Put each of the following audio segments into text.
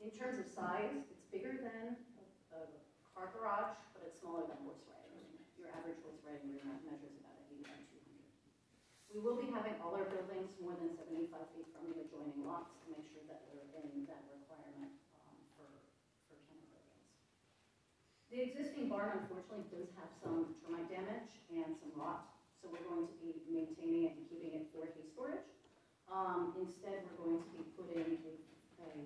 In terms of size, it's bigger than a car garage, but it's smaller than horse riding room. Your average horse riding room measures about 80 by 200. We will be having all our buildings more than 75 feet from the adjoining lots to make sure that we're in that requirement for kennel buildings. The existing barn, unfortunately, does have some termite damage and some rot, so we're going to be maintaining it and keeping it for hay storage. Instead, we're going to be putting a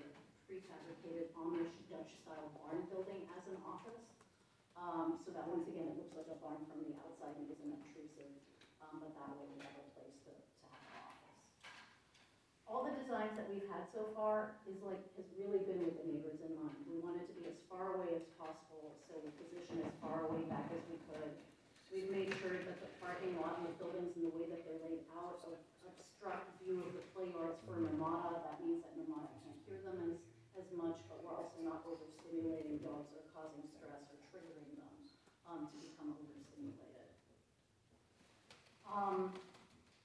prefabricated Amish Dutch-style barn building as an office, so that once again it looks like a barn from the outside and isn't intrusive, but that way we have a place to have an office. All the designs that we've had so far has really been with the neighbors in mind. We wanted to be as far away as possible, so we position as far away back as we could. We've made sure that the parking lot and the buildings and the way that they're laid out obstruct view of the play yards for Namada. That means that Namada can't hear them as much, but we're also not overstimulating dogs or causing stress or triggering them to become overstimulated.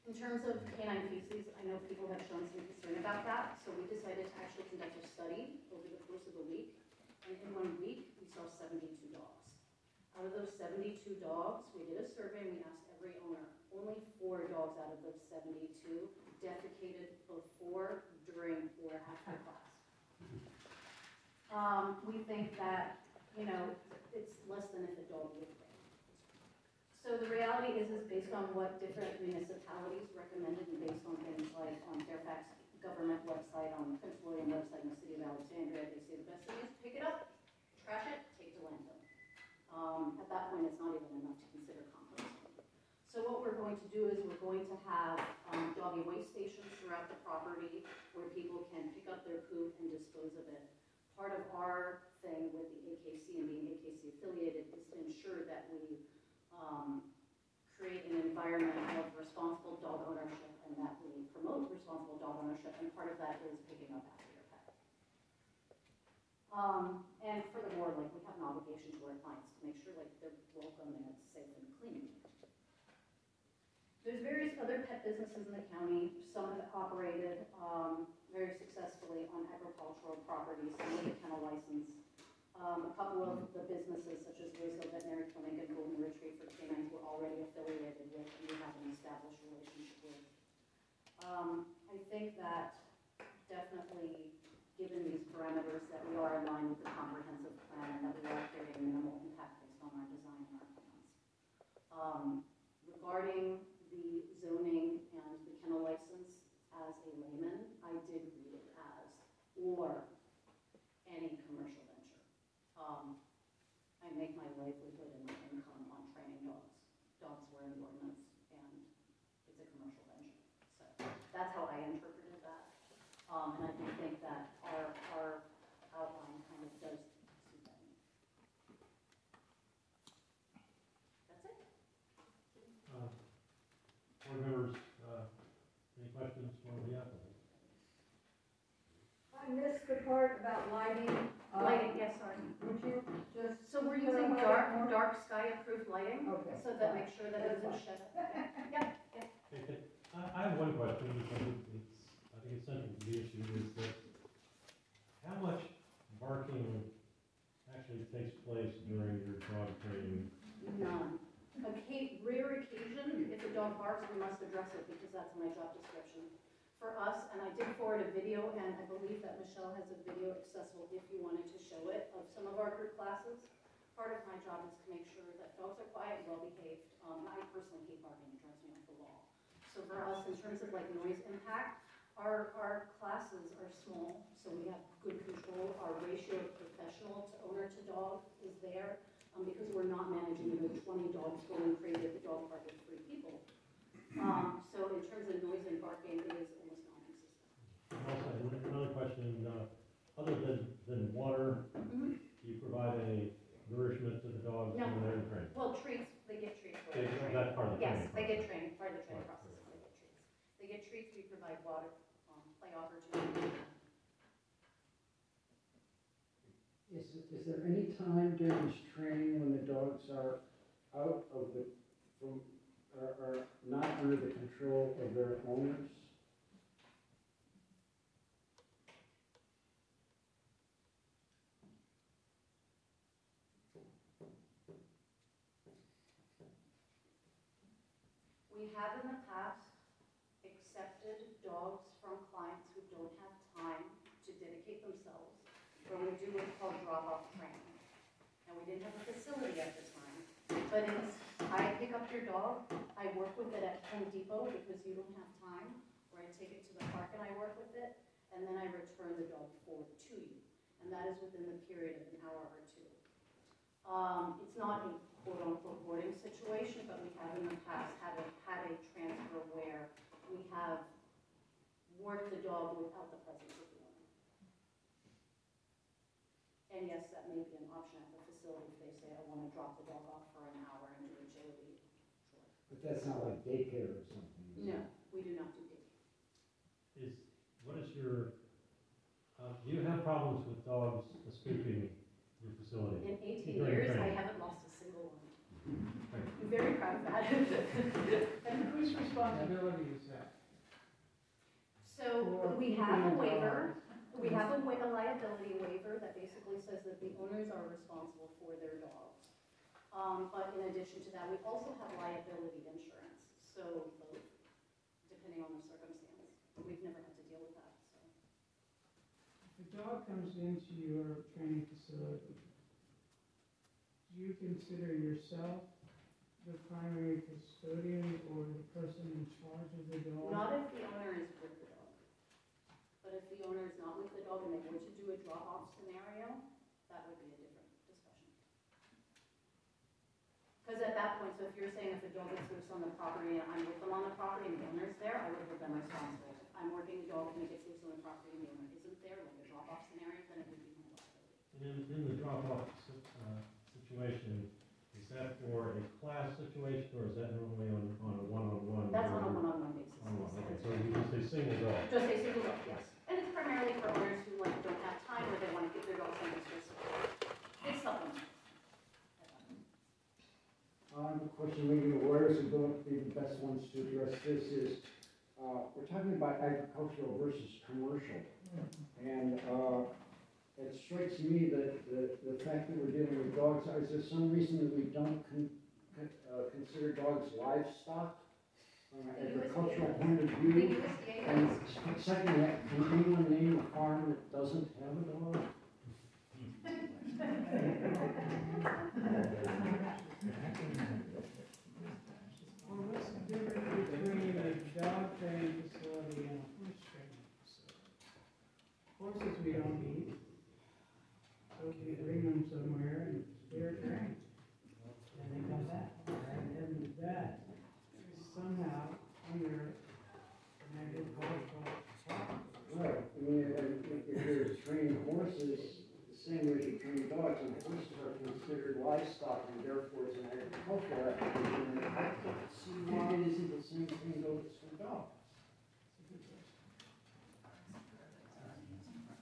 In terms of canine feces, I know people have shown some concern about that, so we decided to actually conduct a study over the course of a week, and in 1 week we saw 72 dogs. Out of those 72 dogs, we did a survey and we asked every owner. Only 4 dogs out of those 72 defecated before, during, or after class. We think that, it's less than if a dog lived there. So the reality is based on what different municipalities recommended and based on things like on Fairfax government website, on Prince William website in the city of Alexandria, they say the best thing is pick it up, trash it, take it to landfill. At that point, it's not even enough to consider composting. So what we're going to do is we're going to have doggy waste stations throughout the property where people can pick up their poop and dispose of it. Part of our thing with the AKC and being AKC affiliated is to ensure that we create an environment of responsible dog ownership and that we promote responsible dog ownership, and part of that is picking up after your pet. And furthermore, we have an obligation to our clients to make sure they're welcome and it's safe and clean. There's various other pet businesses in the county. Some have operated very successfully on agricultural properties, some with a kennel license. A couple of the businesses, such as Roseville Veterinary Clinic and Golden Retrieve for Canines, we're already affiliated with and we have an established relationship with. I think that definitely, given these parameters, that we are in line with the comprehensive plan and that we are creating minimal impact based on our design and our plans. Regarding the zoning and the kennel license, as a layman, I did read it as, or any commercial venture. I make my livelihood and my income on training dogs. Dogs were in the ordinance, and it's a commercial venture. So that's how I interpreted that. And I do think that our outline kind of does suit that need. That's it. Board members, any questions for the applicant? I missed the part about lighting. Lighting, yes, sorry. Would you just? So we're using dark sky-approved lighting, Okay. so that makes sure that it doesn't shed. Yeah. Okay. I have one question, because I think it's central to the issue, is that how much barking actually takes place during your dog training? None. Rare occasion, if a dog barks, we must address it because that's my job description. For us, and I did forward a video, and I believe that Michelle has a video accessible if you wanted to show it, of some of our group classes. Part of my job is to make sure that dogs are quiet and well-behaved. I personally hate barking, it drives me off the wall. So for us, in terms of noise impact, our classes are small, so we have good control. Our ratio of professional to owner to dog is there, because we're not managing 20 dogs going crazy at the dog park with 3 people. So in terms of noise and barking, it is almost non-existent. Also, another question, other than water, do you provide any nourishment to the dogs when they're in training? Well, treats, they get treats. That's part of the training. Yes, they get training, part of the training process, they get treats. They get treats, we provide water, play opportunities. Is there any time during this training when the dogs are out of are not under the control of their owners? We have in the past accepted dogs from clients who don't have time to dedicate themselves when we do what's called drop-off training. And we didn't have a facility at the time, but it's, I pick up your dog, I work with it at Home Depot because you don't have time, or I take it to the park and I work with it, and then I return the dog forward to you. And that is within the period of an hour or two. It's not a quote-unquote boarding situation, but we have in the past had a transfer where we have worked the dog without the presence of the owner. And yes, that may be an option at the facility if they say, I want to drop the dog off for an hour and do agility. Sure. But that's not like daycare or something. is it? No, we do not do daycare. What is your, do you have problems with dogs escaping your facility? In 18 During years, I training. haven't lost a single one. Right. I'm very proud of that. And whose responsibility is that? So For we have a keeping waiver. dogs? We have a liability waiver that basically says that the owners are responsible for their dogs. But in addition to that, we also have liability insurance. So both, depending on the circumstance. We've never had to deal with that, so. If a dog comes into your training facility, do you consider yourself the primary custodian or the person in charge of the dog? Not if the owner is with the dog. But if the owner is not with the dog and they were to do a drop-off scenario, that would be a different discussion. Because at that point, so if you're saying if a dog gets loose on the property and I'm with them on the property and the owner's there, I would hold them responsible. If I'm working the dog and it gets loose on the property and the owner isn't there, like a drop-off scenario, then it would be my liability. And in the drop-off situation, is that for a class situation, or is that normally on a one-on-one? That's on a one-on-one basis. On-one, okay, so you just say single dog. Just a single dog, yes. And it's primarily for owners who like don't have time or they want to give their dog some extra support. It's supplement. The question maybe the lawyers are going to be the best ones to address this is, we're talking about agricultural versus commercial. And it strikes me that the fact that we're dealing with dogs, is there some reason that we don't consider dogs livestock from an agricultural point of The view? USDA And does. secondly, can anyone name a farm that doesn't have a dog? Well, what's the difference between a dog training facility and a horse training facility? Horses we don't need, so we bring them somewhere and they're trained. And they come back, and that is somehow under an agricultural law. Right, I mean, if you're training horses, the same way you train dogs, and horses are considered livestock, and therefore it's an agricultural application, and I can't see why it isn't the same thing goes for dogs.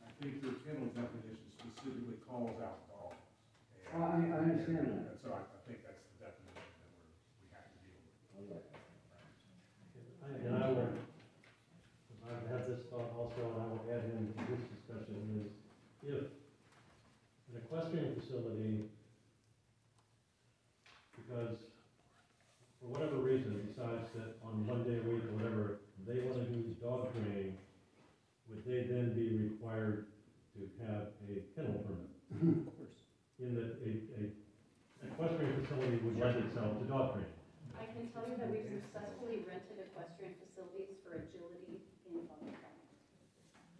I think the kennel definition specifically calls out dogs. I understand that. And so I think that's the definition that we have to deal with. And I will, I've had this thought also, and I will add into this discussion, is if an equestrian facility, because for whatever reason, decides that on one day a week or whatever, they want to do dog training, would they then be required to have a kennel permit? Of course. In that a equestrian facility would lend itself to dog training. I can tell you that we've successfully rented equestrian facilities for agility in Fauquier County.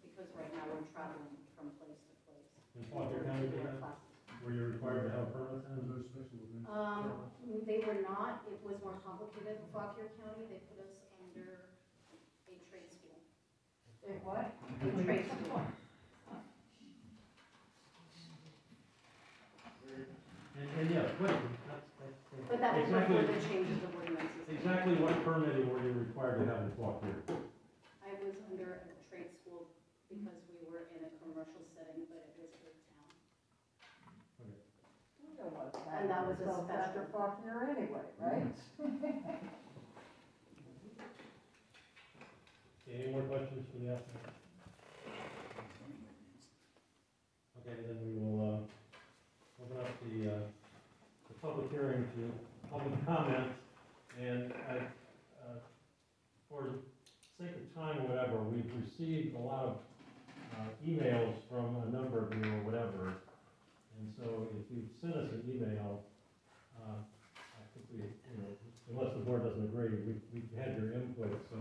Because right now we're traveling from place to place. In Fauquier County, For classes. were you required to have a permit then? Those special events. They were not, it was more complicated in Fauquier County, they put us under a trade school. Say what? A trade school. And yeah, that's But that was exactly, before the changes of ordinances. exactly what permitting were you required to have in Fauquier? I was under a trade school because we were in a commercial setting, but it was for town. You know what's And that was a happening, so after special- Faulkner anyway, right? Okay, any more questions for the applicant? Okay, then we will, open up the public hearing to public comment. And I received a lot of emails from a number of you or whatever. And so if you send us an email, I think we, unless the board doesn't agree, we've had your input. So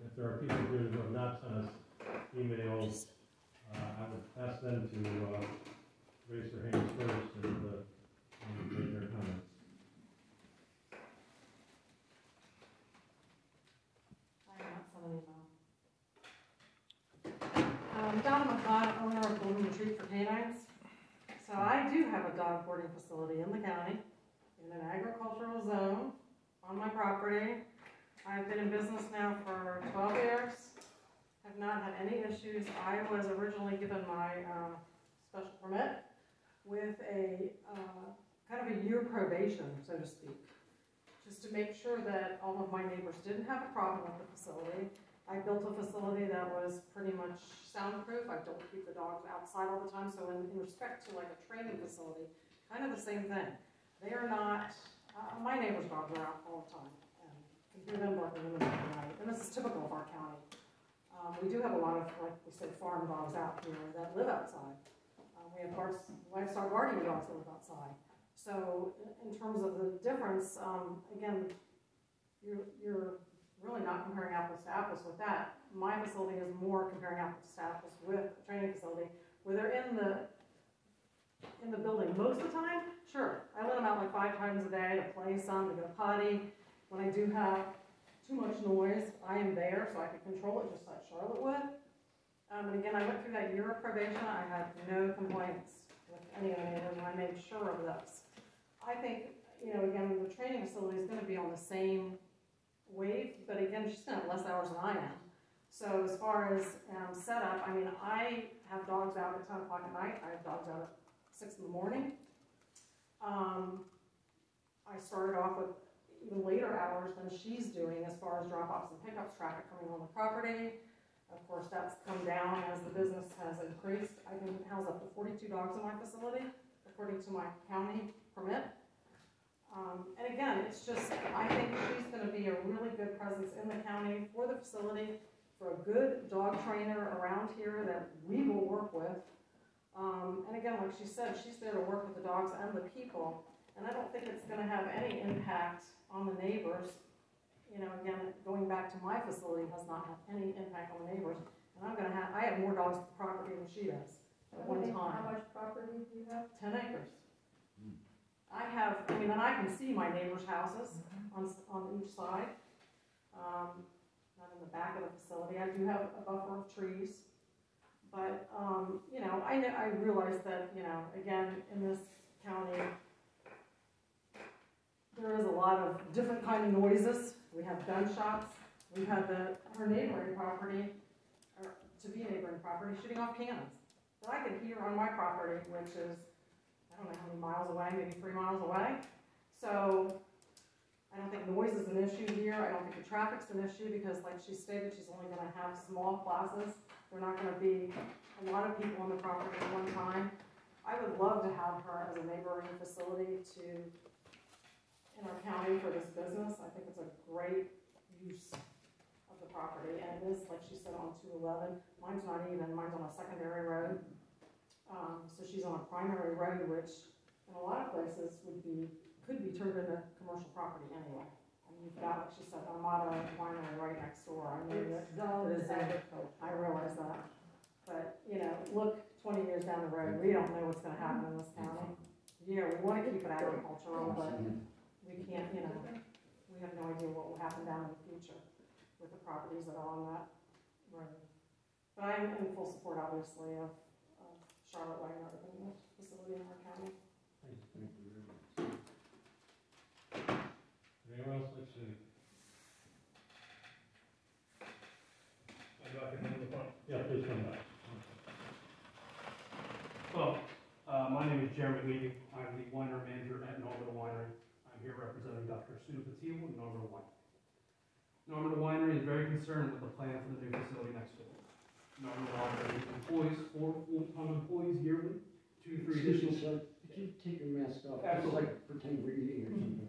if there are people here who have not sent us emails, I would ask them to raise their hands first and make their comments. I have not sent an email. Donna McLeod, owner of Golden Retreat for Canines. So I do have a dog boarding facility in the county, in an agricultural zone, on my property. I've been in business now for 12 years. Have not had any issues. I was originally given my special permit with a kind of a year probation, so to speak, just to make sure that all of my neighbors didn't have a problem with the facility. I built a facility that was pretty much soundproof. I don't keep the dogs outside all the time, so in respect to like a training facility, kind of the same thing. They are not, my neighbors' dogs are out all the time, and you can hear them barking in the middle of the night, and this is typical of our county. We do have a lot of, like we said, farm dogs out here that live outside. We have livestock guardian dogs that live outside. So in terms of the difference, again, you're really not comparing apples to apples with that. My facility is more comparing apples to apples with a training facility where they're in the building most of the time. Sure, I let them out like 5 times a day to play some, to go potty. When I do have too much noise, I am there so I can control it just like Charlotte would. And again, I went through that year of probation. I had no complaints with any of the neighbors, and I made sure of those. I think, again, the training facility is going to be on the same wave, but again, she's going to have less hours than I am. So as far as setup, I mean, I have dogs out at 10 o'clock at night. I have dogs out at 6 in the morning. I started off with even later hours than she's doing as far as drop-offs and pickups, traffic coming on the property. Of course, that's come down as the business has increased. I can house up to 42 dogs in my facility, according to my county permit. And again, it's just, I think she's going to be a really good presence in the county for the facility, for a good dog trainer around here that we will work with. And again, like she said, she's there to work with the dogs and the people. And I don't think it's going to have any impact on the neighbors. Again, going back to my facility has not had any impact on the neighbors. And I have more dogs at the property than she does at one time. How much property do you have? 10 acres. And I can see my neighbors' houses on each side. Not in the back of the facility. I do have a buffer of trees. But, I realize that, again, in this county, there is a lot of different kind of noises. We have gunshots. We've had her neighboring property, or to-be neighboring property, shooting off cannons that I can hear on my property, which is, I don't know how many miles away, maybe 3 miles away. So I don't think noise is an issue here. I don't think the traffic's an issue because, like she stated, she's only going to have small classes. They're not going to be a lot of people on the property at one time. I would love to have her as a neighboring facility in our county for this business. I think it's a great use of the property. And it is, like she said, on 211. Mine's not even. Mine's on a secondary road. So she's on a primary road, which in a lot of places could be turned into commercial property anyway. And you've got, like she said, Armada Winery right next door. I know that it is agriculture. I realize that. But, look 20 years down the road, we don't know what's going to happen in this county. Yeah, we want to keep it agricultural, but we can't, we have no idea what will happen down in the future with the properties that are on that road. But I am in full support, obviously, of Charlotte Wagner opening this facility in our county. Thank you very much. Anyone else like to? I'd like to name the front. Yeah, please come back. Well, my name is Jeremy Levy. I'm the winery manager at Normandy Winery. I'm here representing Dr. Sue Patil with Normandy Winery. Normandy Winery is very concerned with the plan for the new facility next door. Normandy Winery employs 4 full-time employees yearly, 2 to 3 additional. Sir, could you take your mask off? Absolutely. Like pretend we're eating or something.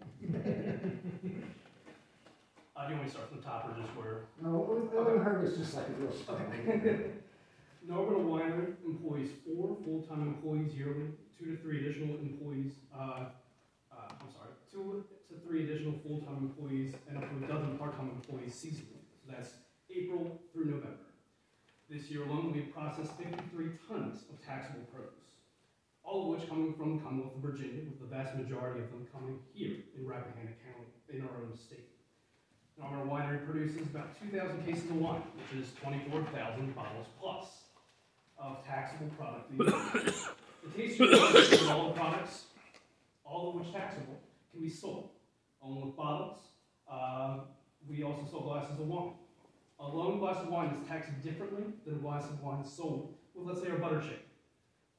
Do you want me to start from the top or just where? No, we haven't heard it's just like a real story. Norwood Winery employs 4 full-time employees yearly, 2 to 3 additional employees, 2 to 3 additional full-time employees, and up to a dozen part-time employees seasonally. So that's April through November. This year alone, we have processed 53 tons of taxable produce, all of which coming from the Commonwealth of Virginia, with the vast majority of them coming here in Rappahannock County, in our own state. Our winery produces about 2,000 cases of wine, which is 24,000 bottles plus of taxable product. The tasting room is all the products, all of which taxable, can be sold. Along with bottles, we also sell glasses of wine. A lone glass of wine is taxed differently than a glass of wine sold with, let's say, a butter shake.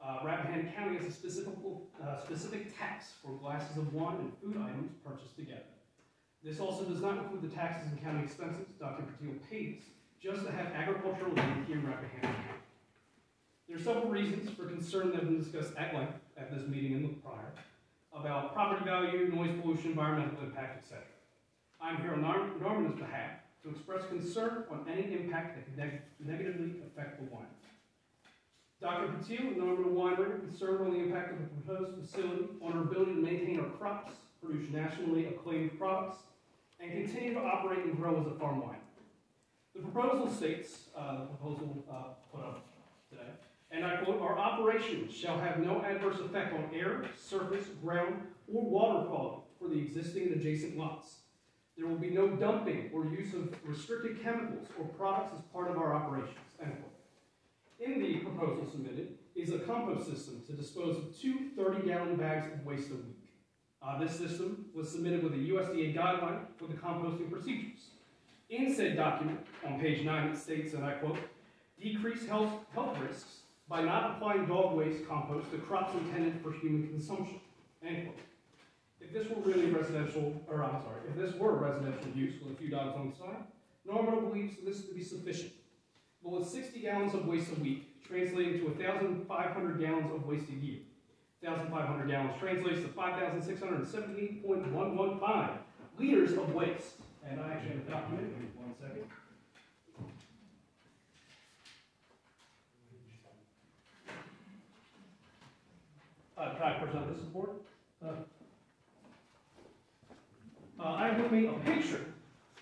Rappahannock County has a specific tax for glasses of wine and food items purchased together. This also does not include the taxes and county expenses Dr. Patil pays just to have agricultural land here in Rappahannock County. There are several reasons for concern that have been discussed at length at this meeting and the prior about property value, noise pollution, environmental impact, etc. I'm here on Norman's behalf to express concern on any impact that could negatively affect the wine. Dr. Patil and Norman Winery are concerned on the impact of the proposed facility on our ability to maintain our crops, produce nationally acclaimed products, and continue to operate and grow as a farm wine. The proposal states, put up today, and I quote, "Our operations shall have no adverse effect on air, surface, ground, or water quality for the existing and adjacent lots. There will be no dumping or use of restricted chemicals or products as part of our operations," end quote. In the proposal submitted is a compost system to dispose of 2 30-gallon bags of waste a week. This system was submitted with a USDA guideline for the composting procedures. In said document, on page 9, it states, and I quote, "Decrease health risks by not applying dog waste compost to crops intended for human consumption," end quote. If this were really residential, if this were residential use with a few dogs on the side, Norman believes this to be sufficient. But with 60 gallons of waste a week, translating to 1,500 gallons of waste a year, 1,500 gallons translates to 5,678.115 liters of waste. And I actually have a document, give me 1 second. Can I present this report? I have with me a picture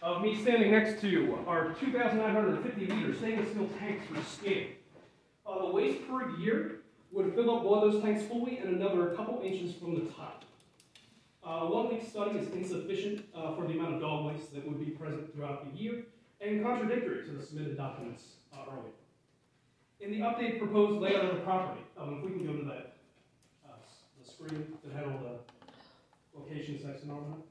of me standing next to our 2,950 liter stainless steel tanks for scale. The waste per year would fill up one of those tanks fully and another a couple inches from the top. A 1-week study is insufficient for the amount of dog waste that would be present throughout the year and contradictory to the submitted documents earlier. In the updated proposed layout of the property, if we can go to that the screen that had all the location section on that.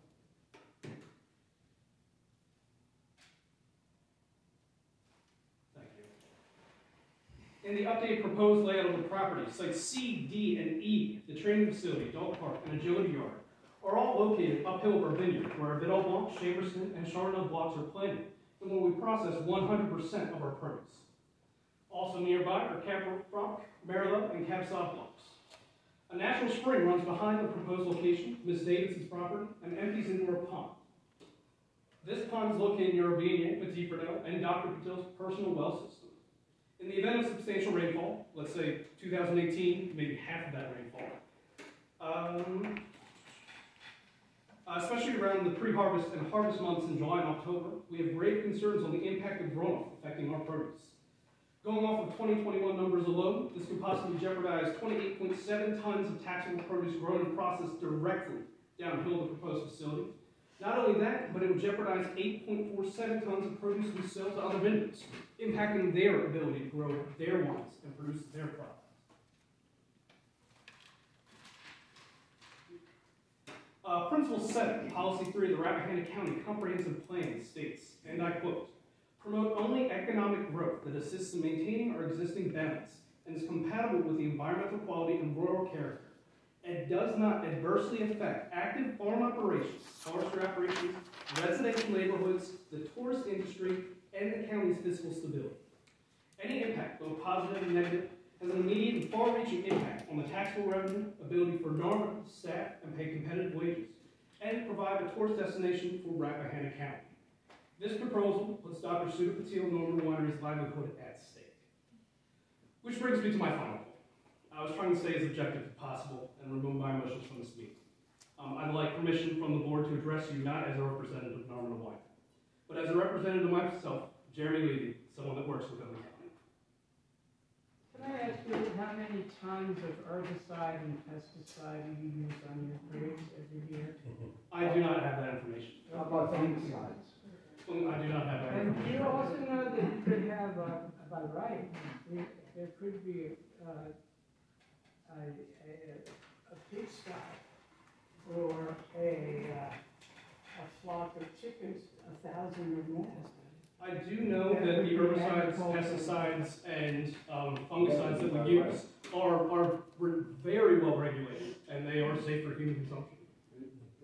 In the updated proposed layout of the property, sites C, D, and E, the training facility, dog park, and agility yard, are all located uphill of our vineyard, where our Vidal Blanc, Chamberson, and Chardonnay blocks are planted, and where we process 100% of our produce. Also nearby are Caprofranc, Merlot, and Cab Sauv blocks. A natural spring runs behind the proposed location, Ms. Davidson's property, and empties into our pond. This pond is located near Urbania, Petit Fernel, and Dr. Patil's personal well system. In the event of substantial rainfall, let's say 2018, maybe half of that rainfall, especially around the pre-harvest and harvest months in July and October, we have grave concerns on the impact of runoff affecting our produce. Going off of 2021 numbers alone, this could possibly jeopardize 28.7 tons of taxable produce grown and processed directly downhill the proposed facility. Not only that, but it would jeopardize 8.47 tons of produce we sell to other vendors, impacting their ability to grow their wines and produce their products. Principle 7, Policy 3 of the Rappahannock County Comprehensive Plan states, and I quote, "Promote only economic growth that assists in maintaining our existing balance and is compatible with the environmental quality and rural character, and does not adversely affect active farm operations, forestry operations, residential neighborhoods, the tourist industry, and the county's fiscal stability. Any impact, both positive and negative, has an immediate and far-reaching impact on the taxable revenue, ability for Norman to staff and pay competitive wages, and provide a tourist destination for Rappahannock County. This proposal puts Dr. Sudha Patil and Norman Winery's livelihood at stake. Which brings me to my final point. I was trying to stay as objective as possible and remove my emotions from this meeting. I'd like permission from the board to address you not as a representative of Norman Winery, but as a representative of myself, Jeremy Levy, someone that works within the county. Can I ask you how many tons of herbicide and pesticide you use on your grapes every year? I do not have that information. How about fungicides? I do not have that And information. you also know that you could have, by right, there could be a pigsty or a flock of chickens, 1,000 or more. I do know that the herbicides, pesticides, and fungicides that we use are very well regulated, and they are safe for human consumption.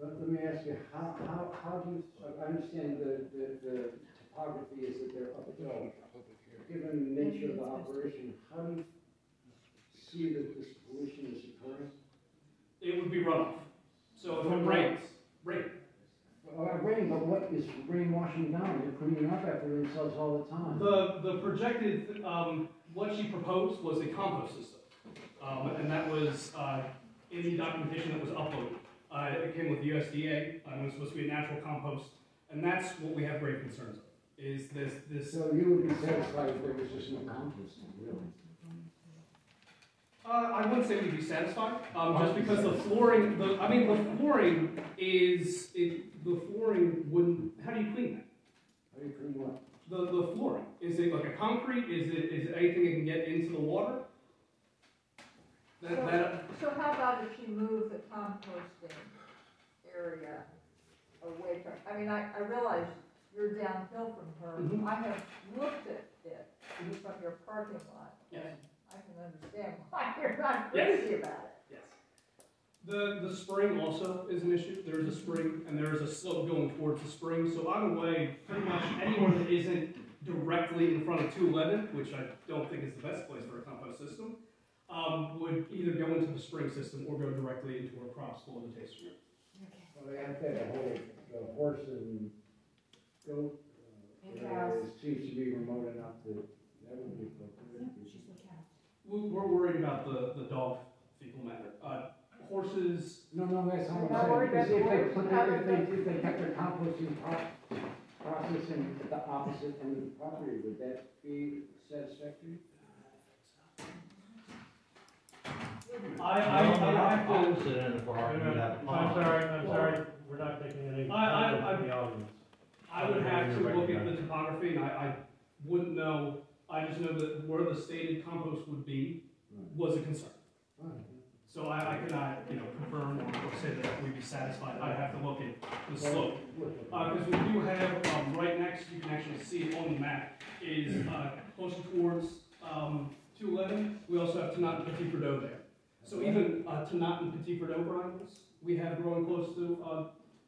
Let me ask you, how do you, I understand the topography is that they're uphill. Given the nature of the operation, how do you see that this pollution is occurring? It would be runoff. So if it rains, rain. Rain, but what is rain washing down? They're cleaning up after themselves all the time. The projected, what she proposed was a compost system. And that was in the documentation that was uploaded. It came with the USDA, it was supposed to be a natural compost, and that's what we have grave concerns of, is this. So you would be satisfied if there was just no composting, really? I wouldn't say we'd be satisfied, just because the flooring, the flooring wouldn't, how do you clean that? How do you clean what? The flooring, is it like a concrete, is it anything that can get into the water? So how about if you move the composting area away from, I mean, I realize you're downhill from her. Mhm. I have looked at it from your parking lot. Yes. And I can understand why you're not Yes. crazy about it. Yes. The spring also is an issue. There is a spring and there is a slope going towards the spring. So either way, pretty much anyone that isn't directly in front of 211, which I don't think is the best place for a compost system, would either go into the spring system or go directly into our crop school and tasting room. Well, they have to have a whole, the horse and goat, And area cows. seems to be remote enough that that would be appropriate. We're worried about the dog fecal matter. Horses, No, that's all You're I'm not saying, worried because about if they horses? put, How if does they kept their composting process in the opposite end of the property, would that be satisfactory? I have to. Opposite end of our, we have a pond. I'm sorry, we're not taking any comments from the audience. I would have to look at the topography, and I wouldn't know, I just know that where the stated compost would be was a concern. So I cannot, confirm or say that we'd be satisfied. I'd have to look at the slope. Because we do have, right next, you can actually see it on the map, is closer towards 211. We also have Tanat and Petit Verdot there. So even Tanat and Petit Verdot varietals, we have growing close to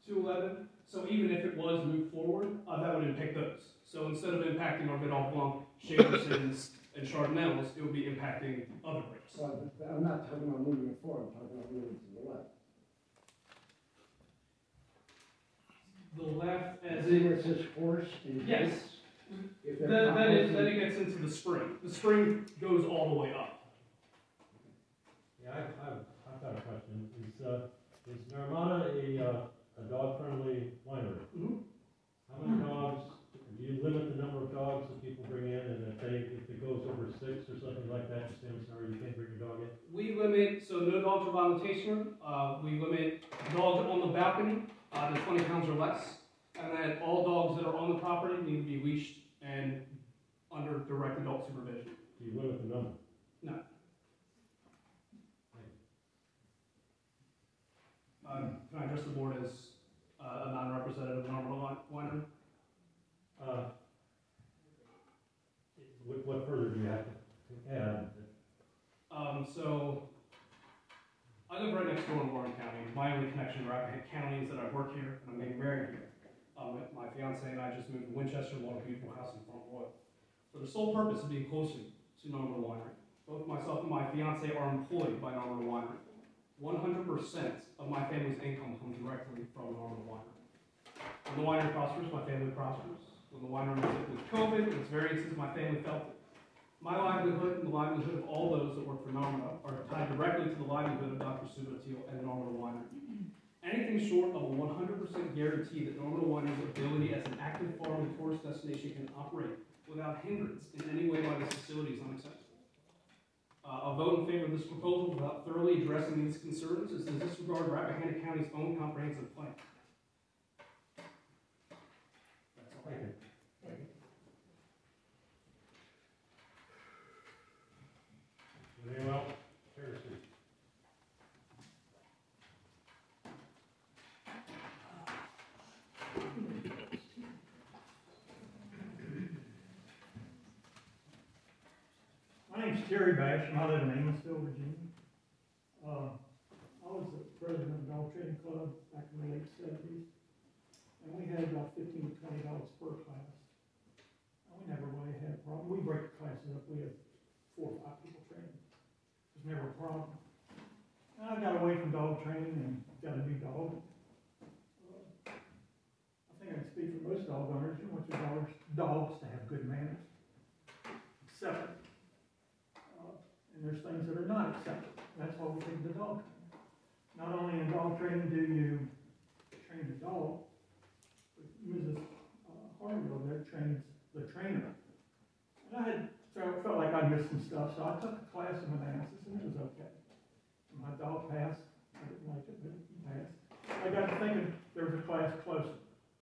211. So even if it was moved forward, that would impact those. So instead of impacting our Vidal Blanc, Chambersons, and Chardonnays, it would be impacting other grapes. Well, I'm not talking about moving it forward, I'm talking about moving to the left. The left, as See where in, it says horse and yes, goats? If they're then it composting- gets into the spring. The spring goes all the way up. Yeah, I've got a question. Is Nirvana a dog-friendly winery? Mhm. How many dogs, do you limit the number of dogs that people bring in, and if it goes over 6 or something like that, you say, I'm sorry, you can't bring your dog in? We limit, so no dogs are allowed in the tasting room. We limit dogs on the balcony to 20 pounds or less. And then all dogs that are on the property need to be leashed and under direct adult supervision. Do you limit the number? No. Can I address the board as a non-representative of Normal Winery? What further do you have to add? So I live right next door in Warren County. My only connection to Rappahannock County is that I work here and I'm getting married here. My fiance and I just moved to Winchester, bought a beautiful house in Front Royal, for the sole purpose of being closer to Normal Winery. Both myself and my fiance are employed by Normal Winery. 100% of my family's income comes directly from Normal Winery. When the winery prospers, my family prospers. When the winery was hit with COVID, its variances, my family felt it. My livelihood and the livelihood of all those that work for Norma are tied directly to the livelihood of Dr. Subatil and Norma Winery. Anything short of a 100% guarantee that Norma Winery's ability as an active farm and tourist destination can operate without hindrance in any way by this facility is unacceptable. A vote in favor of this proposal without thoroughly addressing these concerns is to disregard Rappahannock County's own comprehensive plan. That's all I have. Anyone else? Fair Street. My name's Terry Basham, I live in Amosville, Virginia. I was the president of the Dog Trading Club back in the late '70s, and we had about $15 to $20 per class. And we never really had a problem. We break the classes up, we had 4 or 5 people training. It was never a problem. And I got away from dog training and got a new dog. I think I can speak for most dog owners. You want your dogs to have good manners, acceptable. And there's things that are not acceptable. That's why we take the dog training. Not only in dog training do you train the dog, but Mrs. Harville there trains the trainer. And I felt like I missed some stuff, so I took a class in Manassas, and it was okay. And my dog passed. I didn't like it, but he passed. I got to thinking there was a class closer.